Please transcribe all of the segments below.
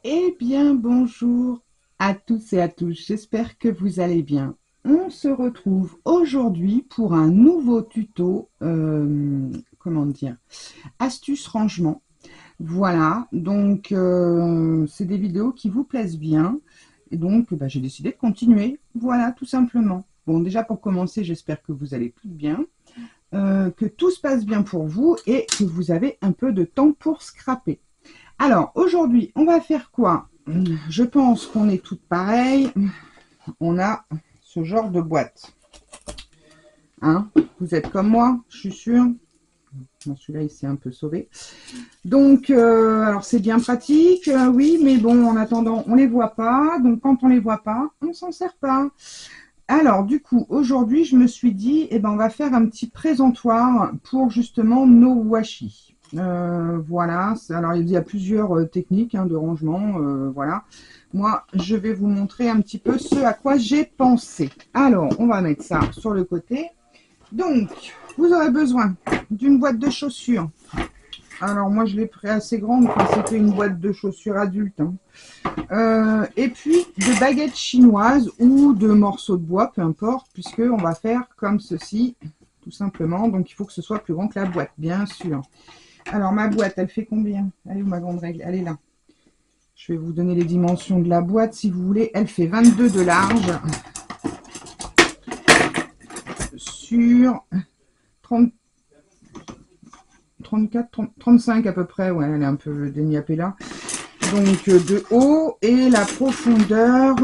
Eh bien, bonjour à tous et à tous, j'espère que vous allez bien. On se retrouve aujourd'hui pour un nouveau tuto, comment dire, astuce rangement. Voilà, donc c'est des vidéos qui vous plaisent bien, et donc j'ai décidé de continuer, voilà, tout simplement. Bon, déjà pour commencer, j'espère que vous allez toutes bien, que tout se passe bien pour vous et que vous avez un peu de temps pour scraper. Alors, aujourd'hui, on va faire quoi? Je pense qu'on est toutes pareilles. On a ce genre de boîte. Hein, vous êtes comme moi, je suis sûre. Bon, celui-là, il s'est un peu sauvé. Donc, alors c'est bien pratique, oui, mais bon, en attendant, on les voit pas. Donc, quand on les voit pas, on s'en sert pas. Alors, du coup, aujourd'hui, je me suis dit, eh ben, on va faire un petit présentoir pour justement nos washi. Voilà, alors il y a plusieurs techniques de rangement, voilà. Moi, je vais vous montrer un petit peu ce à quoi j'ai pensé. Alors, on va mettre ça sur le côté. Donc, vous aurez besoin d'une boîte de chaussures. Alors, moi, je l'ai pris assez grande, c'était une boîte de chaussures adulte. Et puis de baguettes chinoises ou de morceaux de bois, peu importe, puisque on va faire comme ceci, tout simplement. Donc il faut que ce soit plus grand que la boîte, bien sûr. Alors ma boîte, elle fait combien? Elle est où ma grande règle? Elle est là. Je vais vous donner les dimensions de la boîte si vous voulez. Elle fait 22 de large sur 30, 34, 30, 35 à peu près. Ouais, elle est un peu déniapée là. Donc de haut, et la profondeur,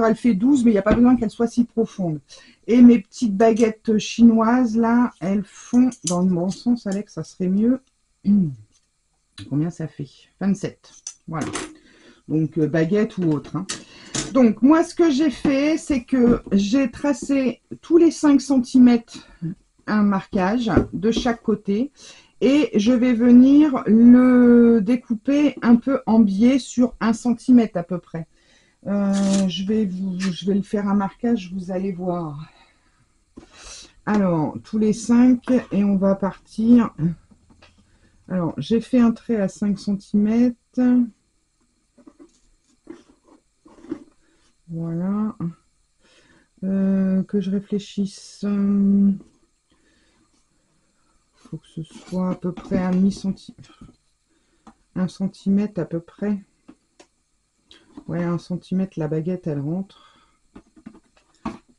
elle fait 12, mais il n'y a pas besoin qu'elle soit si profonde. Et mes petites baguettes chinoises, là, elles font, dans le bon sens, Alex, ça serait mieux. Combien ça fait? 27. Voilà. Donc, baguette ou autre. Donc, moi, ce que j'ai fait, c'est que j'ai tracé tous les 5 cm un marquage de chaque côté. Et je vais venir le découper un peu en biais sur 1 cm à peu près. Je vais le faire un marquage, vous allez voir. Alors, tous les 5 et on va partir. Alors, j'ai fait un trait à 5 cm. Voilà. Que je réfléchisse. Il faut que ce soit à peu près un demi-centimètre. 1 centimètre à peu près. Ouais, 1 centimètre, la baguette, elle rentre.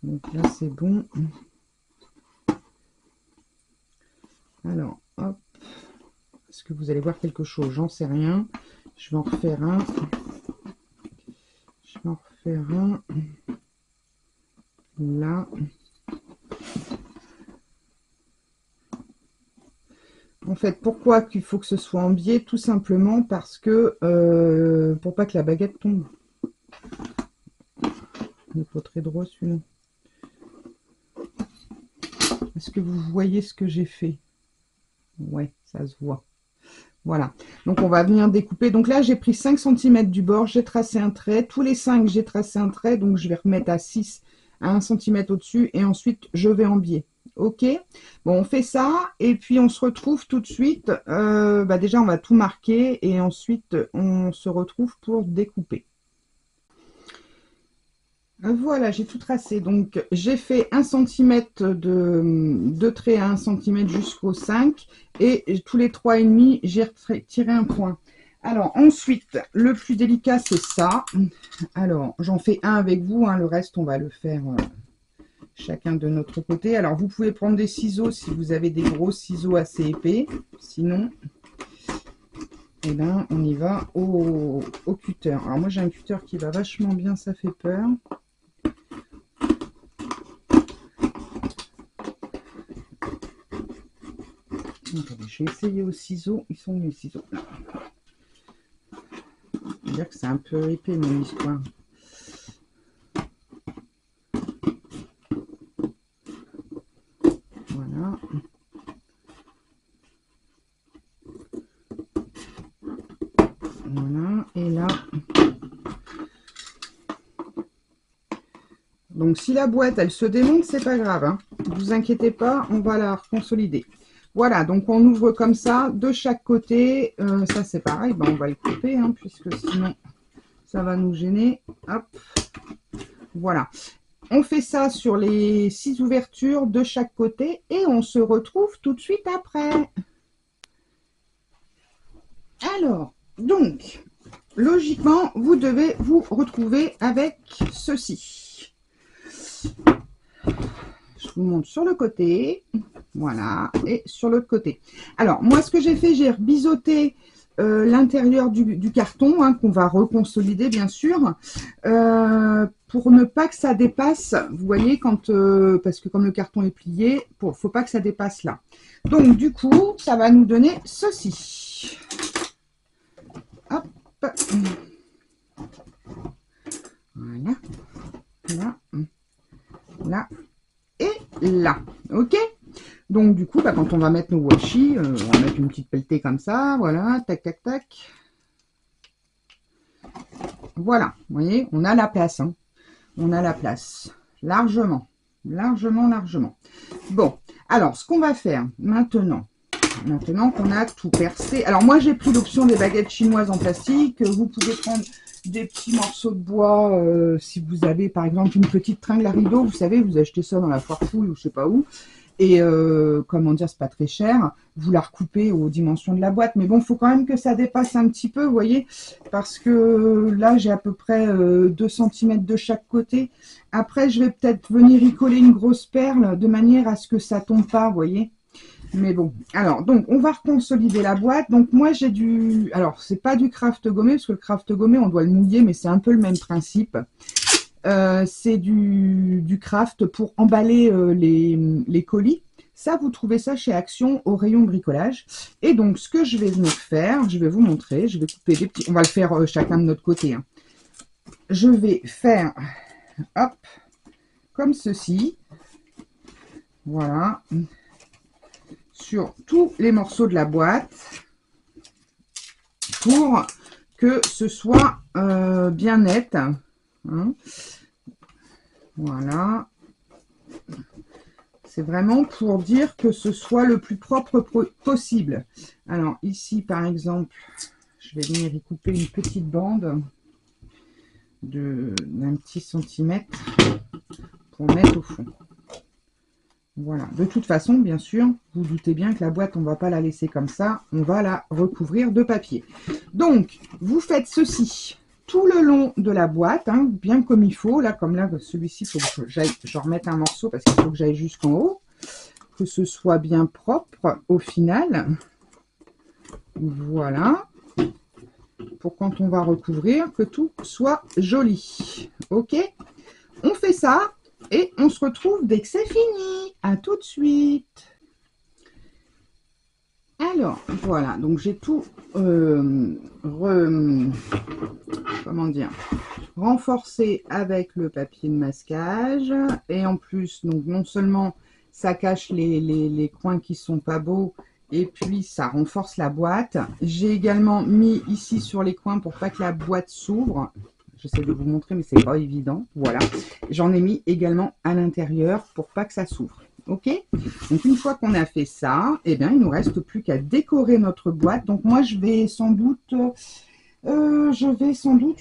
Donc là, c'est bon. Alors, hop. Est-ce que vous allez voir quelque chose? J'en sais rien. Je vais en refaire un. Je vais en refaire un. Là. En fait, pourquoi qu'il faut que ce soit en biais? Tout simplement parce que, pour pas que la baguette tombe. Il n'est pas très droit celui-là. Est-ce que vous voyez ce que j'ai fait? Ouais, ça se voit. Voilà. Donc, on va venir découper. Donc là, j'ai pris 5 cm du bord. J'ai tracé un trait. Tous les 5, j'ai tracé un trait. Donc, je vais remettre à 6 à 1 cm au-dessus. Et ensuite, je vais en biais. Ok, bon, on fait ça et puis on se retrouve tout de suite. Déjà, on va tout marquer et ensuite on se retrouve pour découper. Voilà, j'ai tout tracé. Donc, j'ai fait 1 cm de trait à 1 cm jusqu'au 5 et tous les 3,5, j'ai tiré un point. Alors, ensuite, le plus délicat, c'est ça. Alors, j'en fais un avec vous, le reste, on va le faire chacun de notre côté. Alors, vous pouvez prendre des ciseaux si vous avez des gros ciseaux assez épais. Sinon, eh ben, on y va au cutter. Alors, moi, j'ai un cutter qui va vachement bien, ça fait peur. Attendez, je vais essayer aux ciseaux. Ils sont où les ciseaux? Je veux dire que c'est un peu épais, mon histoire. Voilà. Voilà. Et là. Donc, si la boîte, elle se démonte, c'est pas grave. Ne vous inquiétez pas, on va la consolider. Voilà, donc on ouvre comme ça de chaque côté. Ça c'est pareil, ben, on va le couper hein, puisque sinon ça va nous gêner. Hop, voilà. On fait ça sur les 6 ouvertures de chaque côté et on se retrouve tout de suite après. Alors, donc, logiquement, vous devez vous retrouver avec ceci. Je vous montre sur le côté, voilà, et sur l'autre côté. Alors, moi, ce que j'ai fait, j'ai rebiseauté l'intérieur du carton, hein, qu'on va reconsolider, bien sûr, pour ne pas que ça dépasse, vous voyez, quand parce que comme le carton est plié, il ne faut pas que ça dépasse là. Donc, du coup, ça va nous donner ceci. Hop, voilà, là, là, et là, ok. Donc du coup, bah, quand on va mettre nos washi, on va mettre une petite pelletée comme ça, voilà, tac, tac, tac. Voilà, vous voyez, on a la place, hein. On a la place, largement, largement, largement. Bon, alors, ce qu'on va faire maintenant qu'on a tout percé, alors moi j'ai pris l'option des baguettes chinoises en plastique, vous pouvez prendre des petits morceaux de bois, si vous avez par exemple une petite tringle à rideau, vous savez, vous achetez ça dans la foire fouille ou je sais pas où, et comment dire, c'est pas très cher, vous la recoupez aux dimensions de la boîte, mais bon, il faut quand même que ça dépasse un petit peu, vous voyez, parce que là j'ai à peu près 2 cm de chaque côté. Après je vais peut-être venir y coller une grosse perle de manière à ce que ça tombe pas, vous voyez. Mais bon, alors, donc, on va reconsolider la boîte. Donc, moi, j'ai du... Alors, c'est pas du craft gommé, parce que le craft gommé, on doit le mouiller, mais c'est un peu le même principe. C'est du craft pour emballer les colis. Ça, vous trouvez ça chez Action au rayon bricolage. Et donc, ce que je vais venir faire, je vais vous montrer. Je vais couper des petits... On va le faire chacun de notre côté, hein. Je vais faire, hop, comme ceci. Voilà. Sur tous les morceaux de la boîte pour que ce soit bien net, hein. Voilà, c'est vraiment pour dire que ce soit le plus propre possible. Alors ici par exemple, je vais venir y couper une petite bande d'un petit centimètre pour mettre au fond. Voilà, de toute façon, bien sûr, vous doutez bien que la boîte, on ne va pas la laisser comme ça, on va la recouvrir de papier. Donc, vous faites ceci tout le long de la boîte, hein, bien comme il faut. Là, comme là, celui-ci, il faut que j'en remette un morceau parce qu'il faut que j'aille jusqu'en haut, que ce soit bien propre au final. Voilà, pour quand on va recouvrir, que tout soit joli. Ok, on fait ça. Et on se retrouve dès que c'est fini. À tout de suite. Alors, voilà. Donc, j'ai tout comment dire, renforcé avec le papier de masquage. Et en plus, donc non seulement ça cache les coins qui sont pas beaux, et puis ça renforce la boîte. J'ai également mis ici sur les coins pour pas que la boîte s'ouvre. J'essaie de vous montrer, mais c'est pas évident. Voilà. J'en ai mis également à l'intérieur pour pas que ça s'ouvre. Ok. Donc, une fois qu'on a fait ça, eh bien, il nous reste plus qu'à décorer notre boîte. Donc, moi, je vais sans doute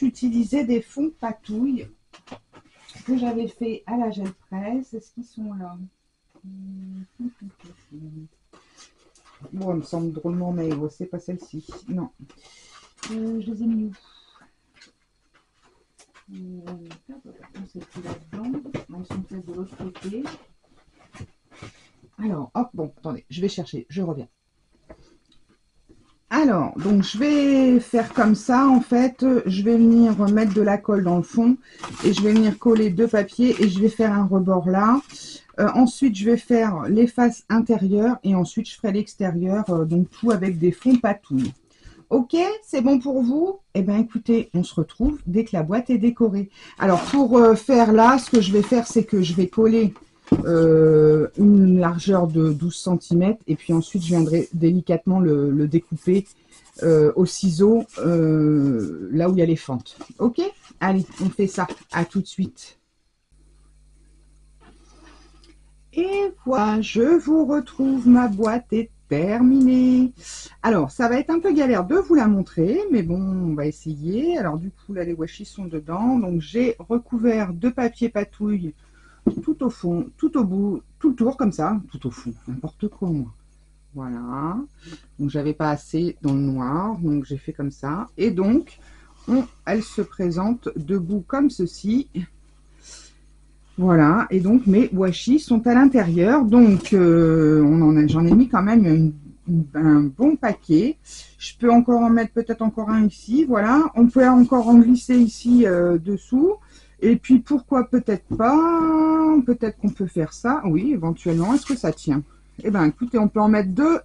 utiliser des fonds patouille que j'avais fait à la gel presse. Est-ce qu'ils sont là? Bon, elle me semble drôlement maigre. C'est pas celle-ci. Non. Je les ai mis où? Elles sont peut-être de l'autre côté. Alors, hop, bon, attendez, je vais chercher, je reviens. Alors, donc je vais faire comme ça, en fait, je vais venir mettre de la colle dans le fond et je vais venir coller 2 papiers et je vais faire un rebord là. Ensuite, je vais faire les faces intérieures et ensuite je ferai l'extérieur, donc tout avec des fonds patouille. Ok, c'est bon pour vous? Eh bien, écoutez, on se retrouve dès que la boîte est décorée. Alors, pour faire là, ce que je vais faire, c'est que je vais coller une largeur de 12 cm et puis ensuite, je viendrai délicatement le découper au ciseau, là où il y a les fentes. Ok? Allez, on fait ça. À tout de suite. Et voilà, je vous retrouve. Ma boîte est terminé. Alors, ça va être un peu galère de vous la montrer, mais bon, on va essayer. Alors, du coup, là, les washi sont dedans. Donc, j'ai recouvert de papier patouille tout au fond, tout au bout, tout le tour, comme ça. Tout au fond, n'importe quoi, moi. Voilà. Donc, j'avais pas assez dans le noir, donc j'ai fait comme ça. Et donc, elle se présente debout comme ceci. Voilà, et donc mes washi sont à l'intérieur, donc j'en ai mis quand même un bon paquet. Je peux encore en mettre peut-être encore un ici, voilà. On peut encore en glisser ici dessous. Et puis pourquoi peut-être pas, peut-être qu'on peut faire ça, oui, éventuellement. Est-ce que ça tient? Eh bien écoutez, on peut en mettre deux.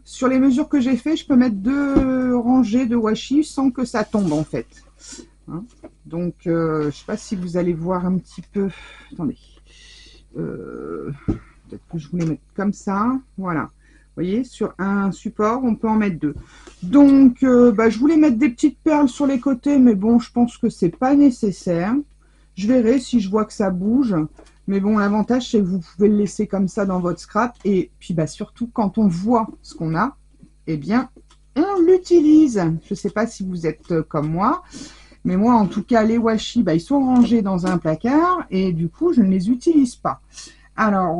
Sur les mesures que j'ai fait, je peux mettre deux rangées de washi sans que ça tombe en fait. Hein, donc, je sais pas si vous allez voir un petit peu. Attendez. Peut-être que je voulais mettre comme ça. Voilà. Vous voyez, sur un support, on peut en mettre deux. Donc, je voulais mettre des petites perles sur les côtés, mais bon, je pense que c'est pas nécessaire. Je verrai si je vois que ça bouge. Mais bon, l'avantage, c'est que vous pouvez le laisser comme ça dans votre scrap. Et puis, surtout, quand on voit ce qu'on a, eh bien, on l'utilise. Je sais pas si vous êtes comme moi. Mais moi, en tout cas, les washi, ils sont rangés dans un placard et du coup, je ne les utilise pas. Alors,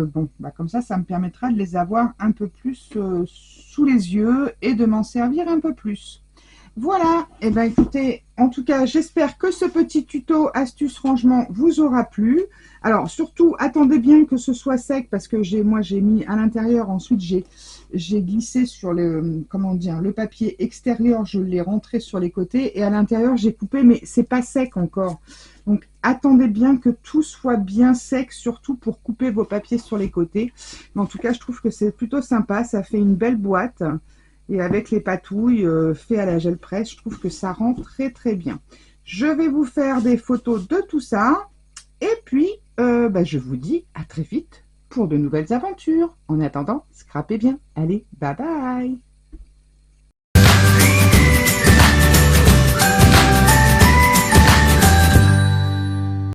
bon, comme ça me permettra de les avoir un peu plus sous les yeux et de m'en servir un peu plus. Voilà, et écoutez, en tout cas, j'espère que ce petit tuto astuce rangement vous aura plu. Alors, surtout, attendez bien que ce soit sec parce que moi, j'ai mis à l'intérieur, ensuite, j'ai glissé sur le papier extérieur, je l'ai rentré sur les côtés et à l'intérieur, j'ai coupé, mais c'est pas sec encore. Donc, attendez bien que tout soit bien sec, surtout pour couper vos papiers sur les côtés. Mais en tout cas, je trouve que c'est plutôt sympa, ça fait une belle boîte. Et avec les patouilles fait à la gel presse, je trouve que ça rend très très bien. Je vais vous faire des photos de tout ça. Et puis, je vous dis à très vite pour de nouvelles aventures. En attendant, scrapez bien. Allez, bye bye!